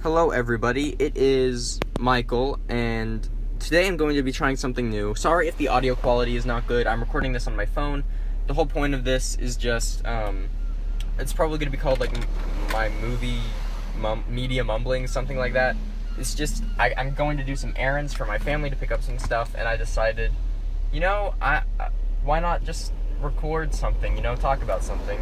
Hello everybody, it is Michael, and today I'm going to be trying something new. Sorry if the audio quality is not good. I'm recording this on my phone. The whole point of this is just, it's probably going to be called like my movie media mumblings, something like that. It's just, I'm going to do some errands for my family to pick up some stuff, and I decided, why not just record something, talk about something.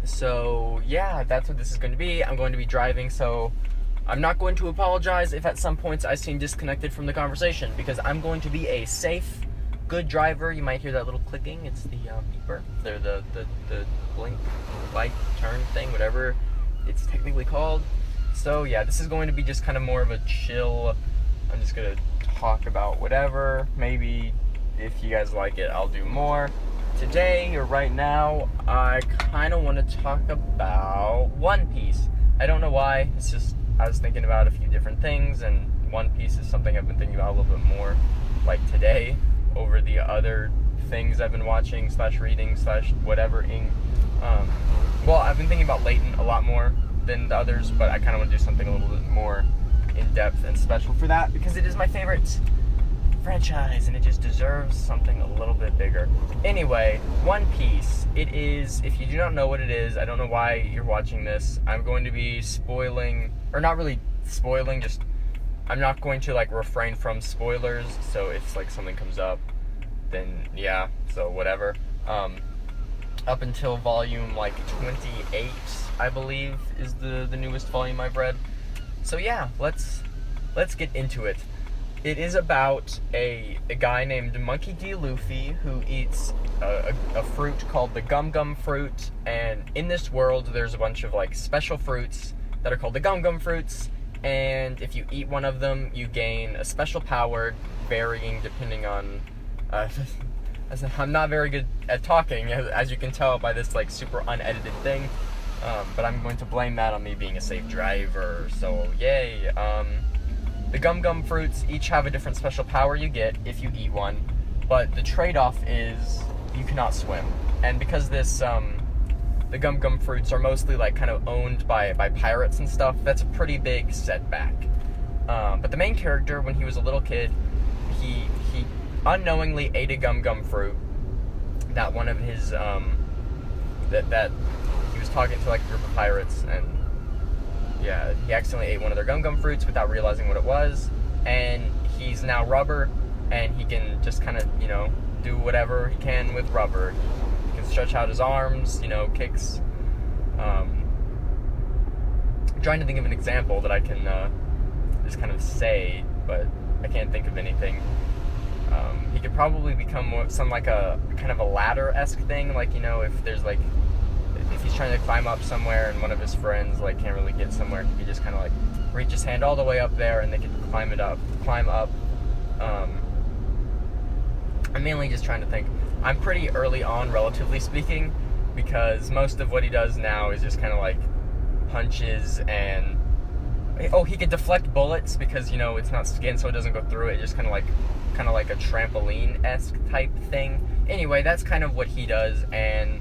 So, yeah, that's what this is going to be. I'm going to be driving, so I'm not going to apologize if at some points I seem disconnected from the conversation, because I'm going to be a safe, good driver. You might hear that little clicking. It's the beeper. They're the blink, light, turn thing, whatever it's technically called. So, yeah, this is going to be just kind of more of a chill. I'm just going to talk about whatever. Maybe if you guys like it, I'll do more. Today, or right now, I kind of want to talk about One Piece. I don't know why, it's just, I was thinking about a few different things, and One Piece is something I've been thinking about a little bit more, like today, over the other things I've been watching, / reading, / whatever. Well, I've been thinking about Layton a lot more than the others, but I kind of want to do something a little bit more in-depth and special for that, because it is my favorite franchise, and it just deserves something a little bit bigger. Anyway, One Piece. It is, if you do not know what it is, I don't know why you're watching this. I'm going to be spoiling, or not really spoiling, just, I'm not going to, refrain from spoilers, so if, something comes up, then, yeah, so whatever. Up until volume, 28, I believe, is the newest volume I've read. So, yeah, let's get into it. It is about a guy named Monkey D. Luffy who eats a fruit called the Gum Gum fruit, and in this world there's a bunch of special fruits that are called the Gum Gum fruits, and if you eat one of them you gain a special power varying depending on I'm not very good at talking, as you can tell by this super unedited thing, but I'm going to blame that on me being a safe driver, so yay. The Gum Gum fruits each have a different special power you get if you eat one, but the trade-off is you cannot swim. And because this, the Gum Gum fruits are mostly kind of owned by pirates and stuff, that's a pretty big setback. But the main character, when he was a little kid, he unknowingly ate a Gum Gum fruit that one of his, that he was talking to a group of pirates, and yeah, he accidentally ate one of their Gum Gum fruits without realizing what it was, and he's now rubber, and he can just kind of, do whatever he can with rubber. He can stretch out his arms, kicks. I'm trying to think of an example that I can just kind of say, but I can't think of anything. He could probably become more some a kind of a ladder-esque thing, if there's if he's trying to climb up somewhere and one of his friends can't really get somewhere, he could just kind of reach his hand all the way up there and they could climb up. I'm mainly just trying to think. I'm pretty early on, relatively speaking, because most of what he does now is just kind of punches, and he could deflect bullets because it's not skin, so it doesn't go through it. Just kind of like a trampoline-esque type thing. Anyway, that's kind of what he does, and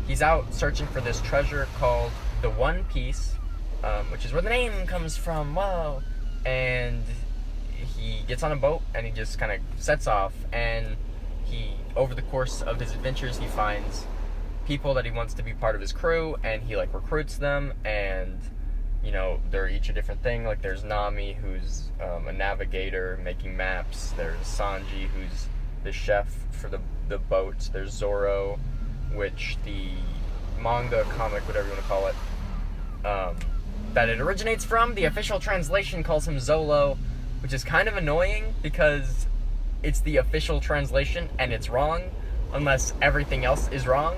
he's out searching for this treasure called the One Piece, which is where the name comes from, whoa! And he gets on a boat, and he just kind of sets off, and over the course of his adventures, he finds people that he wants to be part of his crew, and he, recruits them, and, they're each a different thing. There's Nami, who's a navigator, making maps. There's Sanji, who's the chef for the boat. There's Zoro, which the manga, comic, whatever you want to call it, that it originates from. The official translation calls him Zolo, which is kind of annoying because it's the official translation and it's wrong, unless everything else is wrong.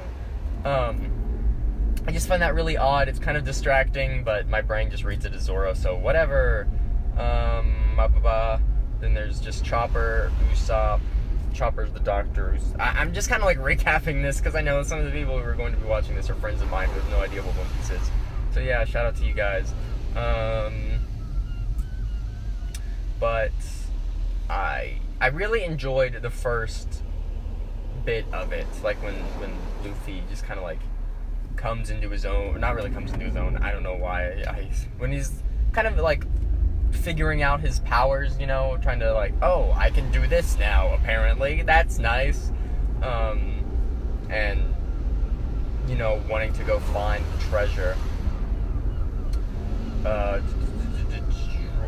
I just find that really odd. It's kind of distracting, but my brain just reads it as Zoro, so whatever. Then there's just Chopper, Usopp. Chopper's the doctor. I'm just kind of recapping this because I know some of the people who are going to be watching this are friends of mine who have no idea what One Piece is. So yeah, shout out to you guys. But I really enjoyed the first bit of it, when Luffy just kind of comes into his own. Not really comes into his own. I don't know why. When he's kind of like figuring out his powers, you know, trying to like, oh, I can do this now, apparently. That's nice. And, you know, wanting to go find treasure.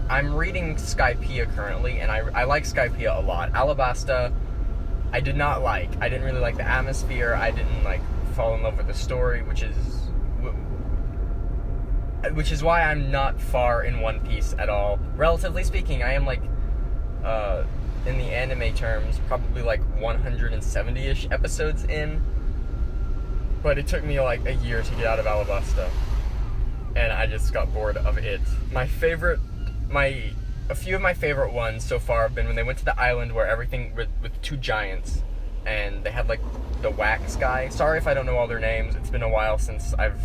I'm reading Skypiea currently, and I like Skypiea a lot. Alabasta, I did not like. I didn't really like the atmosphere. I didn't, like, fall in love with the story, which is why I'm not far in One Piece at all. Relatively speaking, I am, like, in the anime terms, probably, like, 170-ish episodes in. But it took me, like, a year to get out of Alabasta. And I just got bored of it. A few of my favorite ones so far have been when they went to the island where everything with two giants, and they had like the wax guy. Sorry if I don't know all their names. It's been a while since I've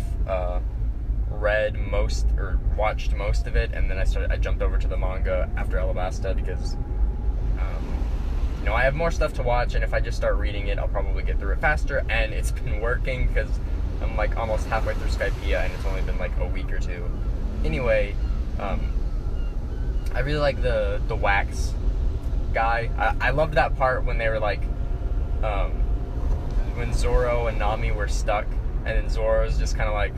read most or watched most of it, and then I jumped over to the manga after Alabasta because you know, I have more stuff to watch, and if I just start reading it, I'll probably get through it faster. And it's been working because I'm like almost halfway through Skypiea, and it's only been like a week or two. Anyway, I really like the wax guy. I loved that part when they were like, when Zoro and Nami were stuck, and then Zoro's just kind of like,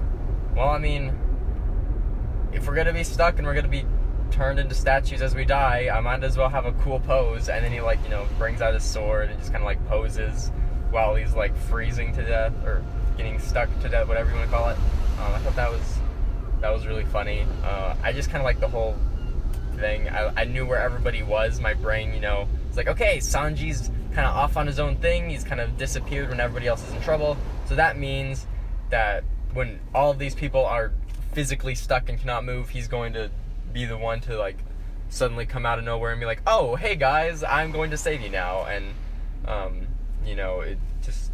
well, I mean, if we're gonna be stuck and we're gonna be turned into statues as we die, I might as well have a cool pose. And then he, like, you know, brings out his sword and just kind of like poses while he's like freezing to death or getting stuck to death, whatever you want to call it. I thought that was really funny. I just kind of like the whole thing. I knew where everybody was. My brain, you know, it's like, okay, Sanji's kind of off on his own thing. He's kind of disappeared when everybody else is in trouble. So that means that when all of these people are physically stuck and cannot move, he's going to be the one to like suddenly come out of nowhere and be like, oh, hey guys, I'm going to save you now. And you know, it just,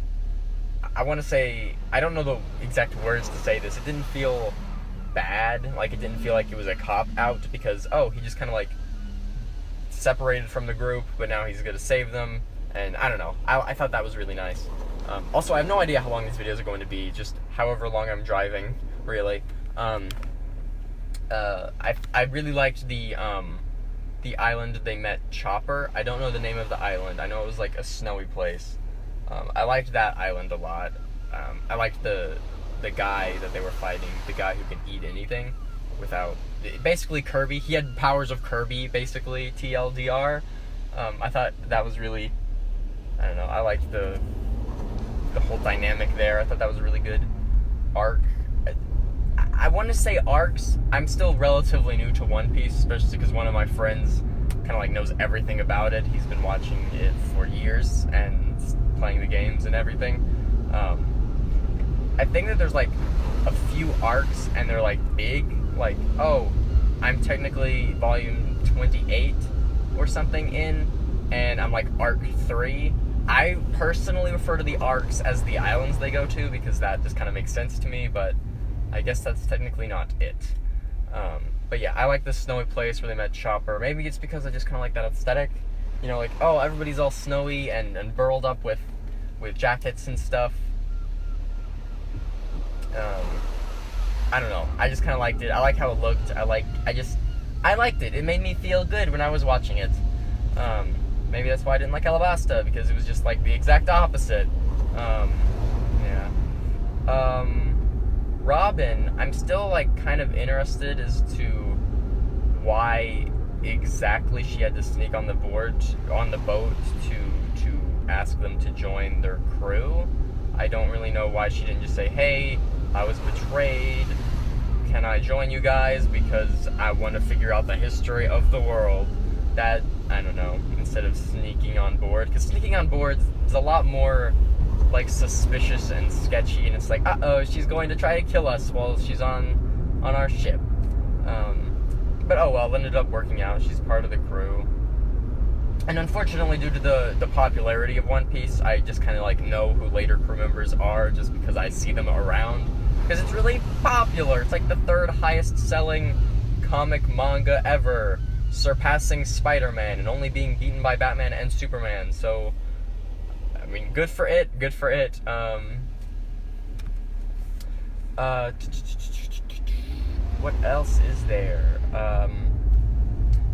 I want to say, I don't know the exact words to say this, it didn't feel bad. Like, it didn't feel like it was a cop out because, oh, he just kind of like separated from the group, but now he's gonna save them. And I don't know, I thought that was really nice. Also, I have no idea how long these videos are going to be, just however long I'm driving, really. I really liked the island they met Chopper. I don't know the name of the island. I know it was like a snowy place. I liked that island a lot. I liked the guy that they were fighting, the guy who can eat anything without, basically Kirby. He had powers of Kirby, basically, TLDR. I thought that was really, I don't know, I liked the whole dynamic there. I thought that was a really good arc. I want to say arcs. I'm still relatively new to One Piece, especially because one of my friends kind of like knows everything about it. He's been watching it for years and playing the games and everything. I think that there's like a few arcs and they're like big, like, oh, I'm technically volume 28 or something in, and I'm like arc 3. I personally refer to the arcs as the islands they go to because that just kind of makes sense to me, but I guess that's technically not it. But yeah, I like the snowy place where they met Chopper. Maybe it's because I just kind of like that aesthetic. You know, like, oh, everybody's all snowy and burled up with jackets and stuff. I don't know. I just kind of liked it. I like how it looked. I liked it. It made me feel good when I was watching it. Maybe that's why I didn't like Alabasta, because it was just like the exact opposite. Yeah. Robin, I'm still like kind of interested as to why exactly she had to sneak on the boat to ask them to join their crew. I don't really know why she didn't just say, hey, I was betrayed, can I join you guys because I want to figure out the history of the world. That, I don't know, instead of sneaking on board, because sneaking on board is a lot more like suspicious and sketchy, and it's like, uh-oh, she's going to try to kill us while she's on our ship. But oh well, it ended up working out. She's part of the crew. And unfortunately, due to the popularity of One Piece, I just kind of like know who later crew members are just because I see them around. Because it's really popular. It's like the 3rd highest selling comic manga ever, surpassing Spider-Man and only being beaten by Batman and Superman. So, I mean, good for it, good for it. Uh, what else is there?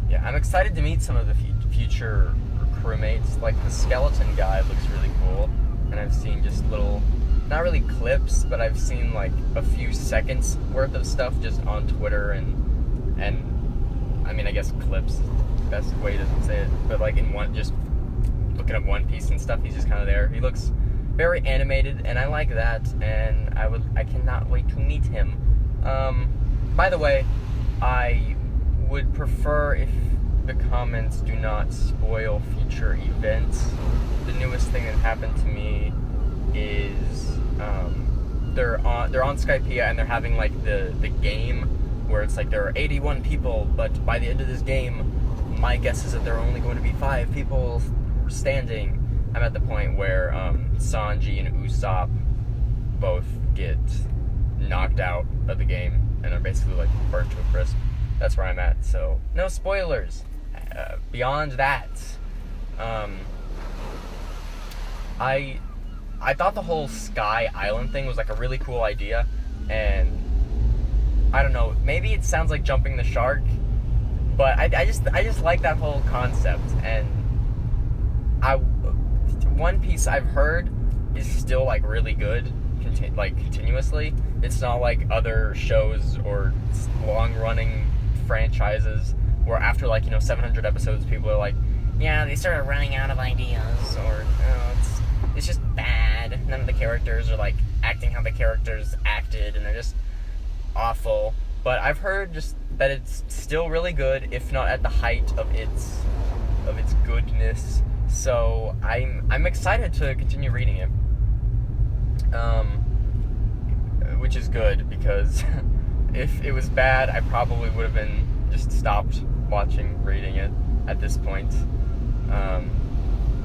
Yeah, I'm excited to meet some of the future crewmates. Like the skeleton guy looks really cool, and I've seen just little, not really clips, but I've seen like a few seconds worth of stuff just on Twitter and I mean, I guess clips is the best way to say it, but like in one, just looking up One Piece and stuff, he's just kind of there. He looks very animated, and I like that, and I cannot wait to meet him. By the way, I would prefer if the comments do not spoil future events. The newest thing that happened to me is they're on Skypiea, and they're having like the game where it's like there are 81 people, but by the end of this game, my guess is that there are only going to be 5 people standing. I'm at the point where Sanji and Usopp both get knocked out of the game and are basically like burnt to a crisp. That's where I'm at, so no spoilers. Beyond that, I thought the whole Sky Island thing was like a really cool idea, and I don't know, maybe it sounds like jumping the shark, but I just like that whole concept. And One Piece, I've heard, is still like really good, continuously. It's not like other shows or long-running franchises where after 700 episodes, people are like, yeah, they started running out of ideas, or it's just bad. None of the characters are like acting how the characters acted, and they're just awful. But I've heard just that it's still really good, if not at the height of its goodness. So I'm excited to continue reading it, which is good, because if it was bad, I probably would have been just stopped reading it at this point.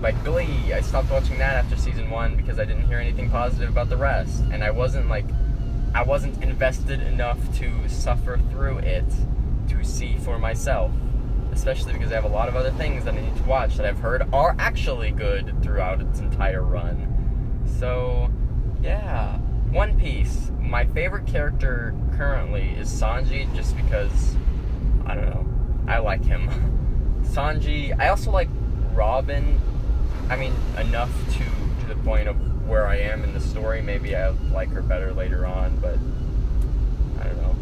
Like Glee, I stopped watching that after season 1 because I didn't hear anything positive about the rest, and I wasn't invested enough to suffer through it to see for myself, especially because I have a lot of other things that I need to watch that I've heard are actually good throughout its entire run. So, yeah. One Piece. My favorite character currently is Sanji, just because, I don't know, I like him. Sanji. I also like Robin. I mean, enough to the point of where I am in the story. Maybe I like her better later on, but I don't know.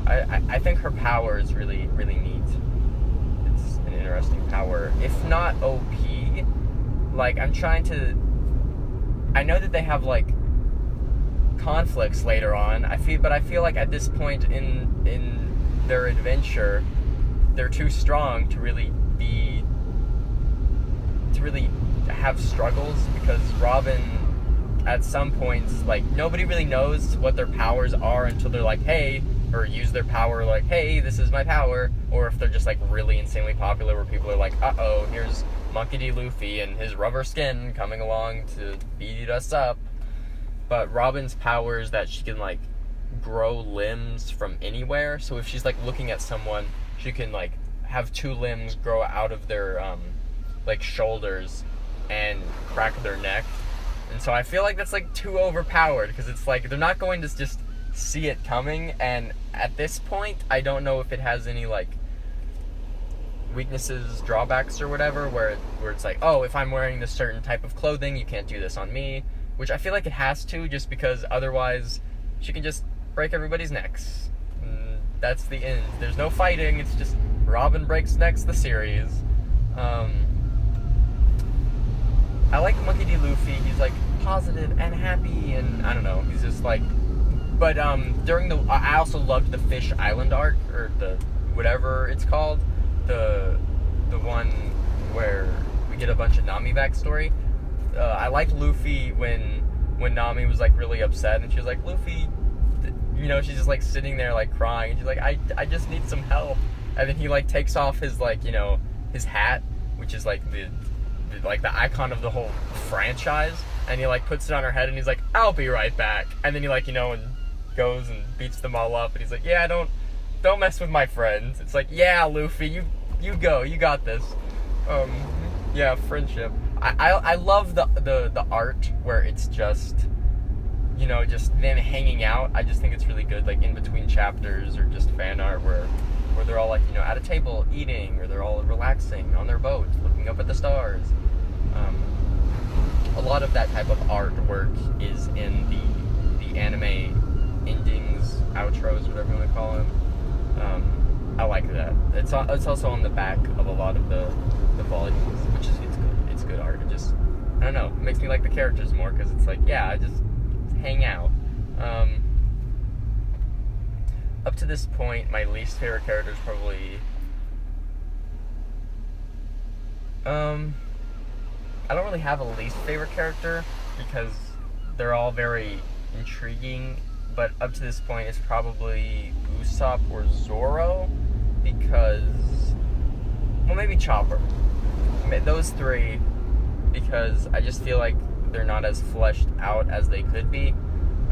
I think her power is really, really neat. It's an interesting power. If not OP, like, I know that they have, like, conflicts later on. But I feel like at this point in their adventure, they're too strong to really have struggles, because Robin, at some points, like, nobody really knows what their powers are until they're like, hey, or use their power like, hey, this is my power, or if they're just like really insanely popular where people are like, uh-oh, here's Monkey D. Luffy and his rubber skin coming along to beat us up. But Robin's power is that she can like grow limbs from anywhere, so if she's like looking at someone, she can like have 2 limbs grow out of their like shoulders and crack their neck. And so I feel like that's like too overpowered, because it's like they're not going to just see it coming, and at this point I don't know if it has any like weaknesses, drawbacks or whatever, where it's like, oh, if I'm wearing this certain type of clothing, you can't do this on me, which I feel like it has to, just because otherwise she can just break everybody's necks. And that's the end. There's no fighting, it's just Robin breaks necks the series. I like Monkey D. Luffy. He's like positive and happy, and I don't know, he's just like, but I also loved the Fish Island arc, or the whatever it's called, the one where we get a bunch of Nami backstory. I liked Luffy when Nami was like really upset, and she was like, Luffy, she's just like sitting there like crying, and she's like, I just need some help. And then he like takes off his like, his hat, which is like the icon of the whole franchise, and he like puts it on her head, and he's like, I'll be right back. And then he like, and goes and beats them all up, and he's like, yeah, don't mess with my friends. It's like, yeah, Luffy, you go, you got this. Yeah, friendship. I love the art where it's just just them hanging out. I just think it's really good, like in between chapters or just fan art where they're all like, at a table eating, or they're all relaxing on their boat looking up at the stars. A lot of that type of artwork is in the anime endings, outros, whatever you want to call them. I like that. It's also on the back of a lot of the volumes, which is it's good. It's good art. It just, I don't know, it makes me like the characters more, because it's like, yeah, I just hang out. Up to this point, my least favorite character is probably I don't really have a least favorite character, because they're all very intriguing, but up to this point it's probably Usopp or Zoro, because, well, maybe Chopper. Those three, because I just feel like they're not as fleshed out as they could be.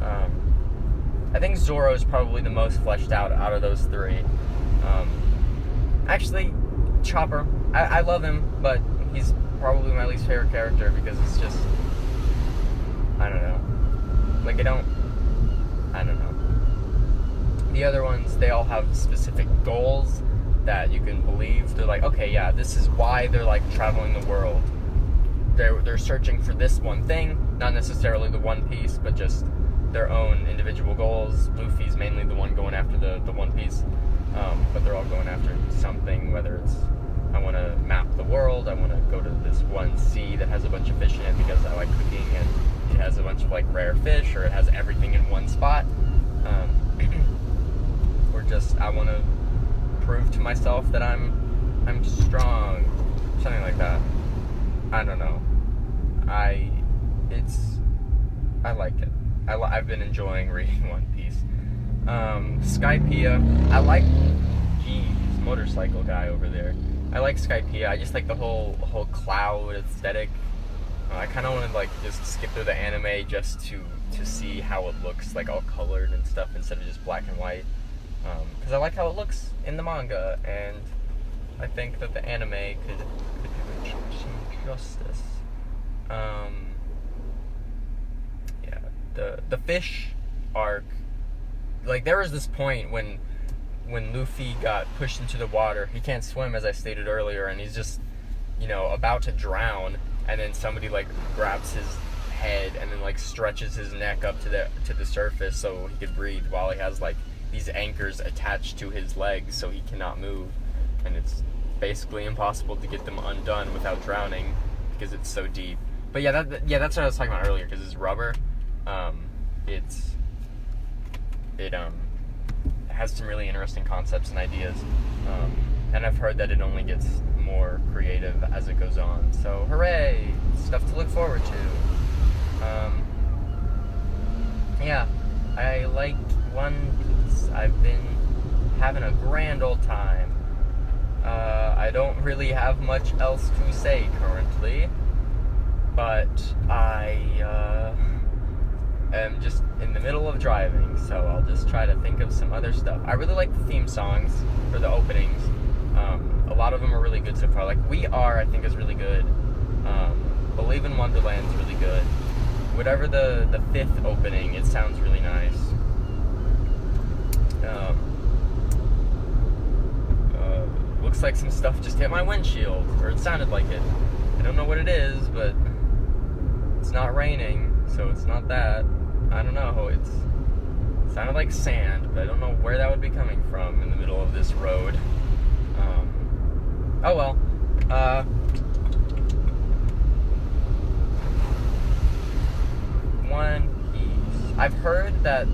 I think Zoro is probably the most fleshed out of those three. Actually, Chopper, I love him, but he's probably my least favorite character, because it's just, I don't know. Like, I don't know. The other ones, they all have specific goals that you can believe. They're like, okay, yeah, this is why they're like traveling the world. They're searching for this one thing, not necessarily the One Piece, but just their own individual goals. Luffy's mainly the one going after the One Piece, but they're all going after something, whether it's, I want to map the world, I want to go to this one sea that has a bunch of fish in it because I like cooking, and it has a bunch of like rare fish, or it has everything in one spot, or just, I want to prove to myself that I'm strong, something like that. I don't know. I like it. I've been enjoying reading One Piece. Skypiea, I like, geez, motorcycle guy over there. I like Skypiea. I just like the whole cloud aesthetic. I kind of want to like just skip through the anime just to see how it looks, like all colored and stuff, instead of just black and white. Because I like how it looks in the manga, and I think that the anime could do it some justice. Yeah, the fish arc, like there was this point when Luffy got pushed into the water. He can't swim, as I stated earlier, and he's just, about to drown, and then somebody like grabs his head and then like stretches his neck up to the surface so he could breathe, while he has like these anchors attached to his legs so he cannot move, and it's basically impossible to get them undone without drowning because it's so deep. But yeah, that's what I was talking about earlier, because it's rubber. It has some really interesting concepts and ideas, and I've heard that it only gets more creative as it goes on. So hooray! Stuff to look forward to. Yeah, I like One Piece. I've been having a grand old time. I don't really have much else to say currently, but I am just in the middle of driving, so I'll just try to think of some other stuff. I really like the theme songs for the openings. A lot of them are really good so far. Like We Are, I think, is really good. Believe in Wonderland is really good. Whatever the fifth opening, it sounds really nice. Looks like some stuff just hit my windshield, or it sounded like it. I don't know what it is, but it's not raining, so it's not that. I don't know. It sounded like sand, but I don't know where that would be coming from in the middle of this road. Oh well. One Piece. I've heard that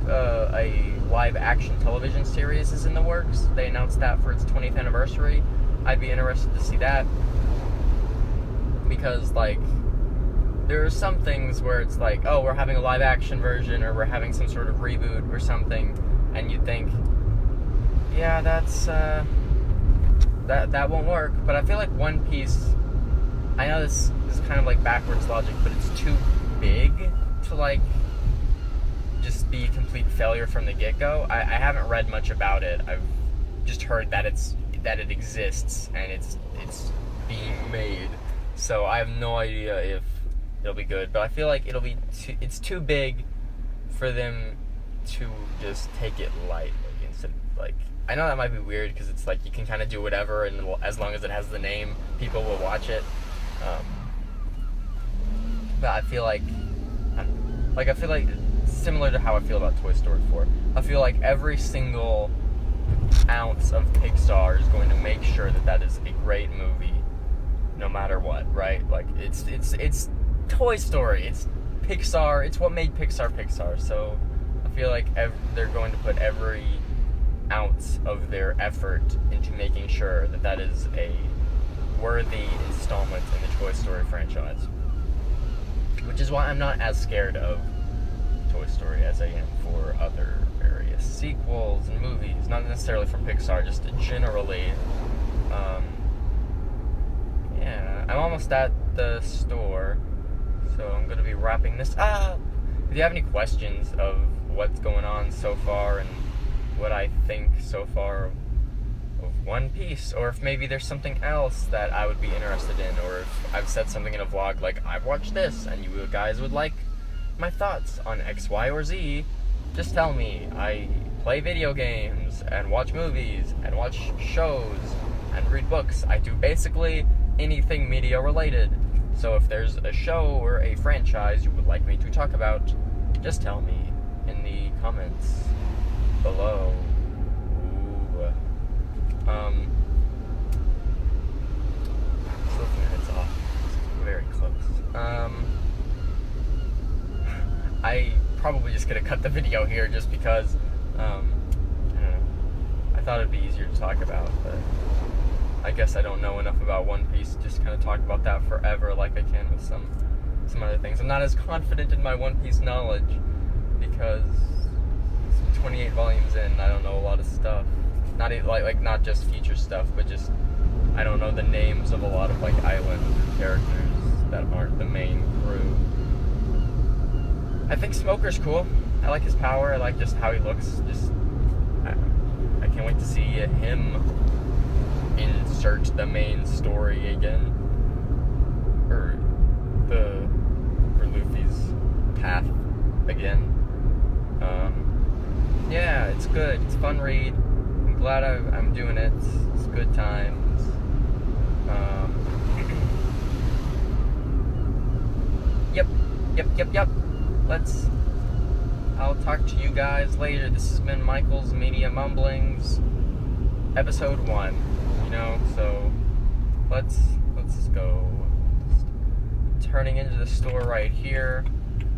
a live action television series is in the works. They announced that for its 20th anniversary. I'd be interested to see that, because like there are some things where it's like, oh, we're having a live action version, or we're having some sort of reboot or something, and you think, yeah, that's that won't work. But I feel like One Piece, I know this is kind of like backwards logic, but it's too big to like just be a complete failure from the get-go. I haven't read much about it. I've just heard that it exists and it's being made. So I have no idea it'll be good. But I feel like it's too big for them to just take it lightly. Instead, like, I know that might be weird because it's like you can kind of do whatever, and as long as it has the name, people will watch it. But I feel like similar to how I feel about Toy Story 4. I feel like every single ounce of Pixar is going to make sure that is a great movie, no matter what, right? Like it's Toy Story, it's Pixar, it's what made Pixar. So I feel like they're going to put every ounce of their effort into making sure that is a worthy installment in the Toy Story franchise, which is why I'm not as scared of Toy Story as I am for other various sequels and movies, not necessarily from Pixar, just generally. Yeah, I'm almost at the store, so I'm going to be wrapping this up. If you have any questions of what's going on so far and what I think so far of One Piece, or if maybe there's something else that I would be interested in, or if I've said something in a vlog like I've watched this and you guys would like my thoughts on X, Y, or Z, just tell me. I play video games and watch movies and watch shows and read books. I do basically anything media related. So if there's a show or a franchise you would like me to talk about, just tell me in the comments below. Still a few minutes off. It's very close. I probably just gonna cut the video here just because, I don't know. I thought it'd be easier to talk about, but I guess I don't know enough about One Piece to just kind of talk about that forever like I can with some other things. I'm not as confident in my One Piece knowledge because 28 volumes in, I don't know a lot of stuff. Not like not just future stuff, but just I don't know the names of a lot of like island characters that aren't the main crew. I think Smoker's cool. I like his power. I like just how he looks. I can't wait to see him insert the main story again, or Luffy's path again. Yeah, it's good. It's a fun read. I'm glad I'm doing it. It's good times. Yep. I'll talk to you guys later. This has been Michael's Media Mumblings, episode 1. So let's go. Turning into the store right here.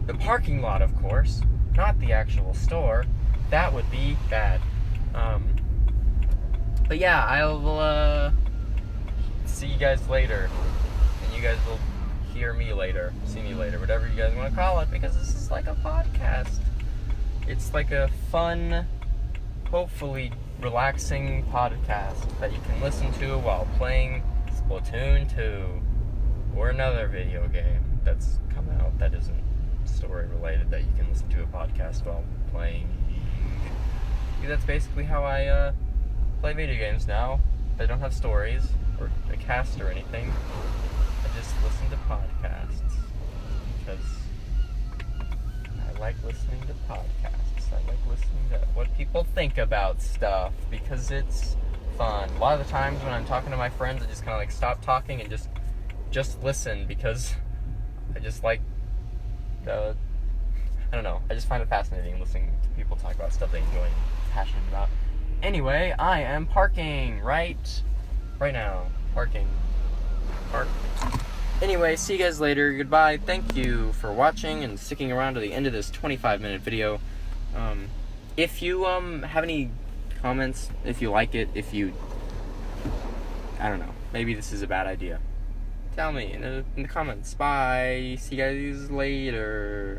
The parking lot, of course, not the actual store. That would be bad. But yeah, I'll see you guys later, and you guys will hear me later, see me later, whatever you guys want to call it, because this is like a podcast. It's like a fun, hopefully relaxing podcast that you can listen to while playing Splatoon 2 or another video game that's come out that isn't story related that you can listen to a podcast while playing. That's basically how I play video games now. They don't have stories or a cast or anything. I just listen to podcasts because I like listening to podcasts. I like listening to what people think about stuff because it's fun. A lot of the times when I'm talking to my friends, I just kind of like stop talking and just listen because I just like I don't know. I just find it fascinating listening to people talk about stuff they enjoy and passionate about. Anyway, I am parking right now. Park. Anyway, see you guys later. Goodbye. Thank you for watching and sticking around to the end of this 25-minute video. If you have any comments, if you like it, I don't know, maybe this is a bad idea, tell me in the comments. Bye. See you guys later.